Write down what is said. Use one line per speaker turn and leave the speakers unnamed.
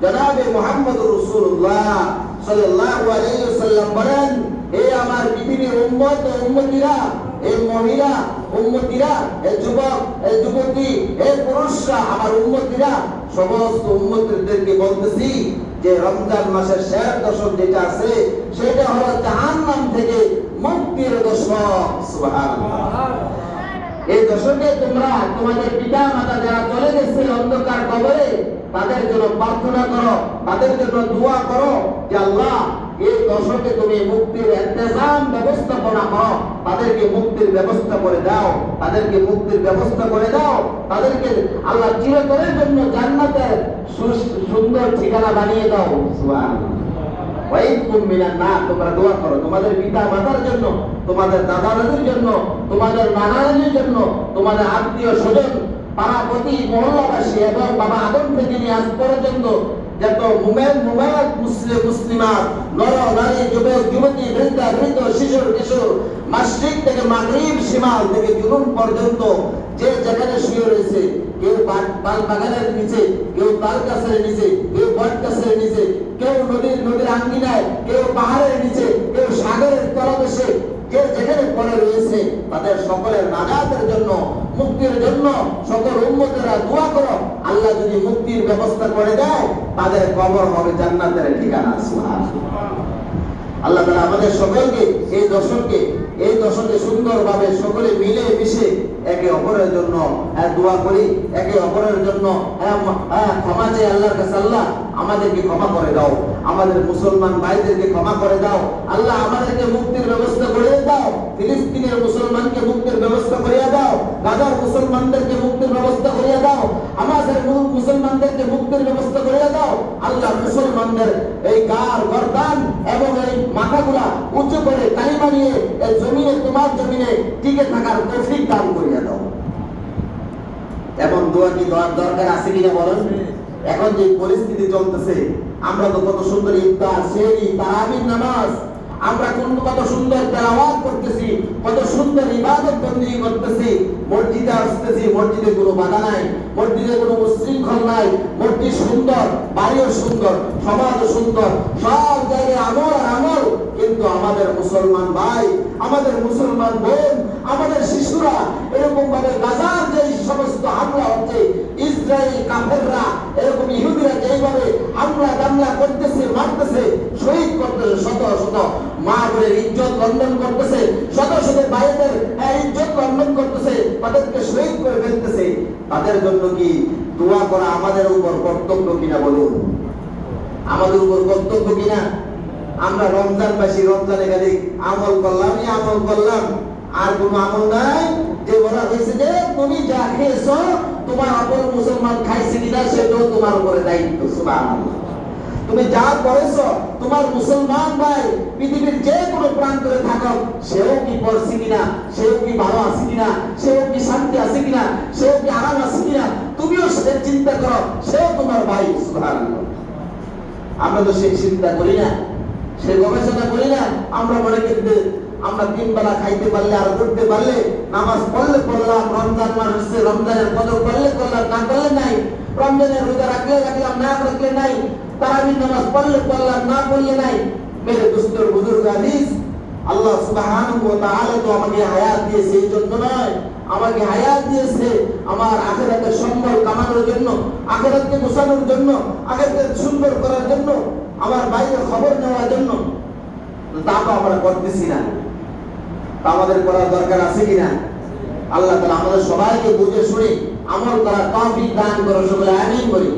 জনাবে মুহাম্মদুর রাসূলুল্লাহ সাল্লাল্লাহু আলাইহি ওয়াসাল্লাম বলেন, হে আমার পৃথিবীর উম্মত ও উম্মতিরা, হে মহিলা উম্মতিরা, হে যুবক, হে যুবতী, হে পুরুষরা, আমার উম্মতিরা, সমস্ত উম্মতদেরকে বলতেছি যে রমজান মাসের শেষ দশক যেটা আছে সেটা হলো জাহান্নাম থেকে মুক্তির দশক। সুবহানাল্লাহ। এই দশকে তোমরা তোমাদের পিতা মাতা যারা চলে গেছে অন্ধকার কবরে তাদের জন্য প্রার্থনা করো, তাদের জন্য দোয়া করো যে আল্লাহ এই দশকে তুমি মুক্তির ইন্তজাম ব্যবস্থাপনা করো, তাদেরকে মুক্তির ব্যবস্থা করে দাও, তাদেরকে মুক্তির ব্যবস্থা করে দাও, তাদেরকে আল্লাহ চিরতরের জন্য জান্নাতের সুন্দর ঠিকানা বানিয়ে দাও। সুবহানাল্লাহ। তোমরা দোয়া করো তোমাদের পিতা মাতার জন্য, তোমাদের দাদা দাদির জন্য, তোমাদের নানা নানির জন্য, তোমাদের আত্মীয় স্বজন, পাড়াপতি, মহল্লাবাসী এবং বাবা আদম থেকে নিয়ে আজ পর্যন্ত যত মুমিন মুমিনাত, মুসলিম মুসলিমাত, নর নারী, যুবক যুবতী, বৃদ্ধা বৃদ্ধ, শিশু কিশোর, মাশরিক থেকে মাগরিব, শিমাল থেকে জুনুন পর্যন্ত যে যেখানে শুয়ে রয়েছে, কেউ বাল বাগানের নিচে, কেউ তাল গাছের নিচে, কেউ বট গাছের নিচে, কেউ নদীর আঙ্গিনায়, কেউ পাহাড়ের নিচে, কেউ সাগরের তলদেশে, যে যেখানে পড়ে রয়েছে তাদের সকলের নাজাতের জন্য, মুক্তির জন্য সকল উম্মতেরা দোয়া করো। আল্লাহ যদি মুক্তির ব্যবস্থা করে দেয় তাদের কবর হবে জান্নাতের ঠিকানা। সুবহানাল্লাহ। আল্লাহ তাআলা আমাদের সকলকে এই দশকে সুন্দরভাবে সকলে মিলে মিশে একে অপরের জন্য দোয়া করি, একে অপরের জন্য ক্ষমা চাই আল্লাহর কাছে। আল্লাহ আমাদেরকে ক্ষমা করে দাও, আমাদের মুসলমান ভাইদেরকে ক্ষমা করে দাও। আল্লাহ আমাদেরকে মুক্তির ব্যবস্থা করে দাও, ফিলিস্তিনের মুসলমানকে মুক্তির ব্যবস্থা করে দাও, গাজার মুসলমানদেরকে মুক্তির ব্যবস্থা করে দাও, আমাদের মুসলমানদেরকে মুক্তির ব্যবস্থা করে দাও। আল্লাহ মুসলমানদের এই গার গর্দান এবং এই মাথাগুলা উঁচু করে কালিমা নিয়ে এই জমিনে, তোমার জমিনে টিকে থাকার তৌফিক দান করিয়া দাও। এবং দোয়া কি দরকার আছে কিনা বলেন? এখন যে পরিস্থিতি চলতেছে, আমরা তো কত সুন্দর ইফতার, সেহরি, তারাবির নামাজ, আমরা কত সুন্দর তেলাওয়াত করতেছি, কত সুন্দর ইবাদত বন্দেগী করতেছি, মসজিদে আসতেছি, মসজিদে কোনো বাধা নাই, মসজিদে কোনো উশৃঙ্খল নাই, মসজিদ সুন্দর, বাড়িও সুন্দর, সমাজও সুন্দর, সব জায়গায় আমল আর আমল। কিন্তু আমাদের মুসলমান ভাই, আমাদের মুসলমান বোন, আমাদের শিশুরা এরকম ভাবে গাজার যে সমস্ত হামলা হচ্ছে, ইসরায়েল কাফেররা এরকম ইহুদিরা যেভাবে হামলা করতেছে, মারতেছে, শহীদ করতেছে, শত শত মা বোনের ইজ্জত লন্ডন করতেছে, শত শত ভাইদের ইজ্জত লন্ডন করতেছে, তাদেরকে শহীদ করে ফেলতেছে, তাদের জন্য কি দোয়া করা আমাদের উপর কর্তব্য কিনা বলুন? আমাদের উপর কর্তব্য কিনা? আমরা রমজানবাসী, রমজানে খালি আমল করলাম, আর কোনো আমল নাই। যে বলা হয়েছে যে তুমি যা খেয়েছো তোমার অপর মুসলমান খাইছে কিনা সেটাও তোমার উপরে দায়িত্ব। সুবহানাল্লাহ। তুমি যা করেছো তোমার মুসলমান ভাই পৃথিবীর যে কোনো প্রান্তরে থাকুক, সেও কি পড়ছে কিনা, সেও কি ভালো আছে কিনা, সেও কি শান্তি আছে কিনা, সেও কি আরাম আছে কিনা, তুমিও সে চিন্তা করো, সেও তোমার ভাই। সুবহানাল্লাহ। আমরা তো সেই চিন্তা করি না, সে গবেষণা করি না। আমরা মনে করি আমরা 3 বেলা খাইতে পারলে আর করতে পারলে, নামাজ পড়লে পড়লাম, রমজান মাস হচ্ছে, রমজানের কদর করলে করলাম, না করলে নাই, রমজানের রোজা রাখলে রাখলাম, না রাখলে নাই, তারাবির নামাজ পড়লে পড়লাম, না পড়লে নাই। মেরে দোস্তর বুজুর্গ আজিজ, আল্লাহ সুবহানাহু ওয়া তাআলা তো আমাকে হায়াত দিয়েছে এই জন্য নয়, আমাকে হায়াত দিয়েছে আমার আখিরাতের সম্বল কামানোর জন্য, আখিরাতকে গোছানোর জন্য, আখিরাতকে সুন্দর করার জন্য, আমার বাইরের খবর নেওয়ার জন্য। তা তো আমরা করতেছি না, তা আমাদের করার দরকার আছে কিনা? আল্লাহ তাআলা আমাদের সবাইকে বুঝে শুনে আমল করার তৌফিক দান করুন। সকলে আমিন বলি।